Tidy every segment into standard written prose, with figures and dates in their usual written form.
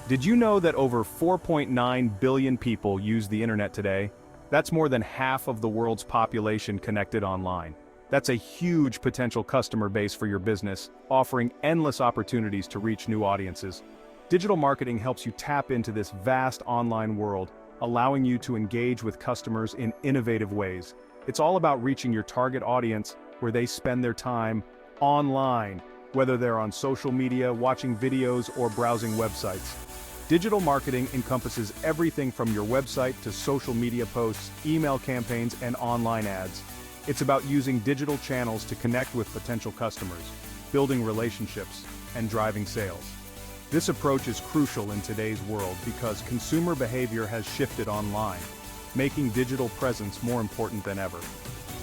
Did you know that over 4.9 billion people use the internet today? That's more than half of the world's population connected online. That's a huge potential customer base for your business, offering endless opportunities to reach new audiences. Digital marketing helps you tap into this vast online world, allowing you to engage with customers in innovative ways. It's all about reaching your target audience where they spend their time online, whether they're on social media, watching videos, or browsing websites. Digital marketing encompasses everything from your website to social media posts, email campaigns, and online ads. It's about using digital channels to connect with potential customers, building relationships, and driving sales. This approach is crucial in today's world because consumer behavior has shifted online, making digital presence more important than ever.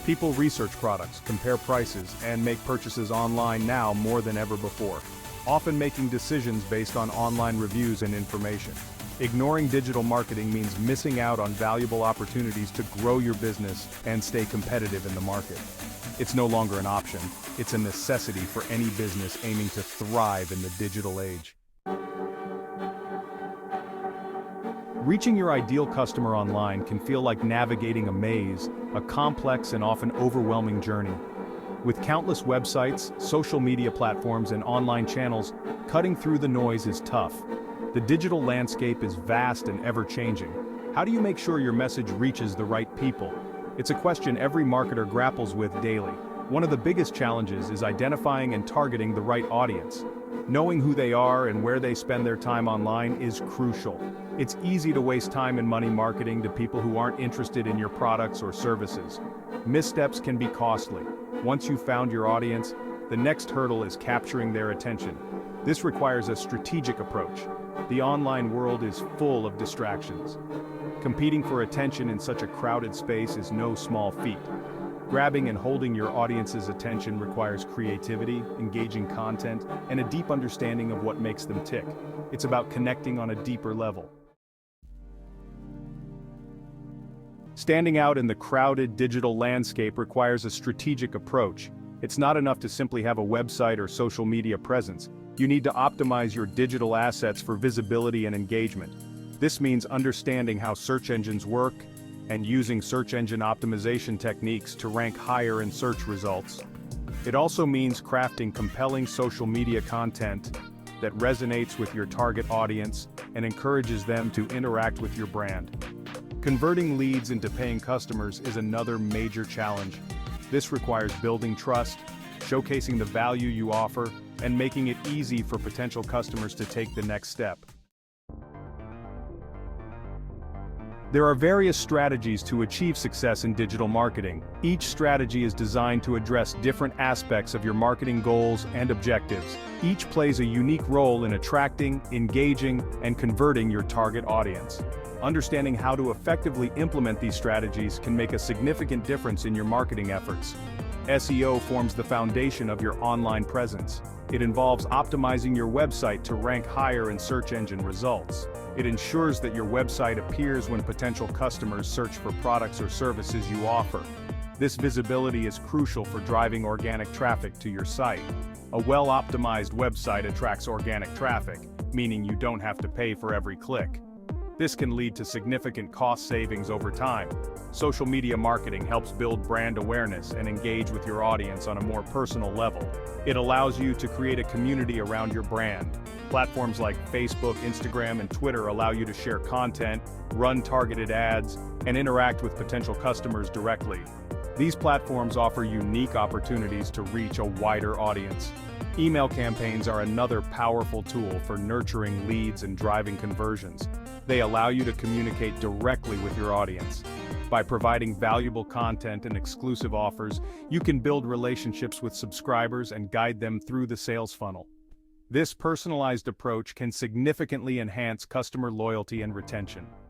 People research products, compare prices, and make purchases online now more than ever before, often making decisions based on online reviews and information. Ignoring digital marketing means missing out on valuable opportunities to grow your business and stay competitive in the market. It's no longer an option, it's a necessity for any business aiming to thrive in the digital age. Reaching your ideal customer online can feel like navigating a maze, a complex and often overwhelming journey. With countless websites, social media platforms, and online channels, cutting through the noise is tough. The digital landscape is vast and ever-changing. How do you make sure your message reaches the right people? It's a question every marketer grapples with daily. One of the biggest challenges is identifying and targeting the right audience. Knowing who they are and where they spend their time online is crucial. It's easy to waste time and money marketing to people who aren't interested in your products or services. Missteps can be costly. Once you've found your audience, the next hurdle is capturing their attention. This requires a strategic approach. The online world is full of distractions. Competing for attention in such a crowded space is no small feat. Grabbing and holding your audience's attention requires creativity, engaging content, and a deep understanding of what makes them tick. It's about connecting on a deeper level. Standing out in the crowded digital landscape requires a strategic approach. It's not enough to simply have a website or social media presence. You need to optimize your digital assets for visibility and engagement. This means understanding how search engines work and using search engine optimization techniques to rank higher in search results. It also means crafting compelling social media content that resonates with your target audience and encourages them to interact with your brand. Converting leads into paying customers is another major challenge. This requires building trust, showcasing the value you offer, and making it easy for potential customers to take the next step. There are various strategies to achieve success in digital marketing. Each strategy is designed to address different aspects of your marketing goals and objectives. Each plays a unique role in attracting, engaging, and converting your target audience. Understanding how to effectively implement these strategies can make a significant difference in your marketing efforts. SEO forms the foundation of your online presence. It involves optimizing your website to rank higher in search engine results. It ensures that your website appears when potential customers search for products or services you offer. This visibility is crucial for driving organic traffic to your site. A well-optimized website attracts organic traffic, meaning you don't have to pay for every click. This can lead to significant cost savings over time. Social media marketing helps build brand awareness and engage with your audience on a more personal level. It allows you to create a community around your brand. Platforms like Facebook, Instagram, and Twitter allow you to share content, run targeted ads, and interact with potential customers directly. These platforms offer unique opportunities to reach a wider audience. Email campaigns are another powerful tool for nurturing leads and driving conversions. They allow you to communicate directly with your audience. By providing valuable content and exclusive offers, you can build relationships with subscribers and guide them through the sales funnel. This personalized approach can significantly enhance customer loyalty and retention.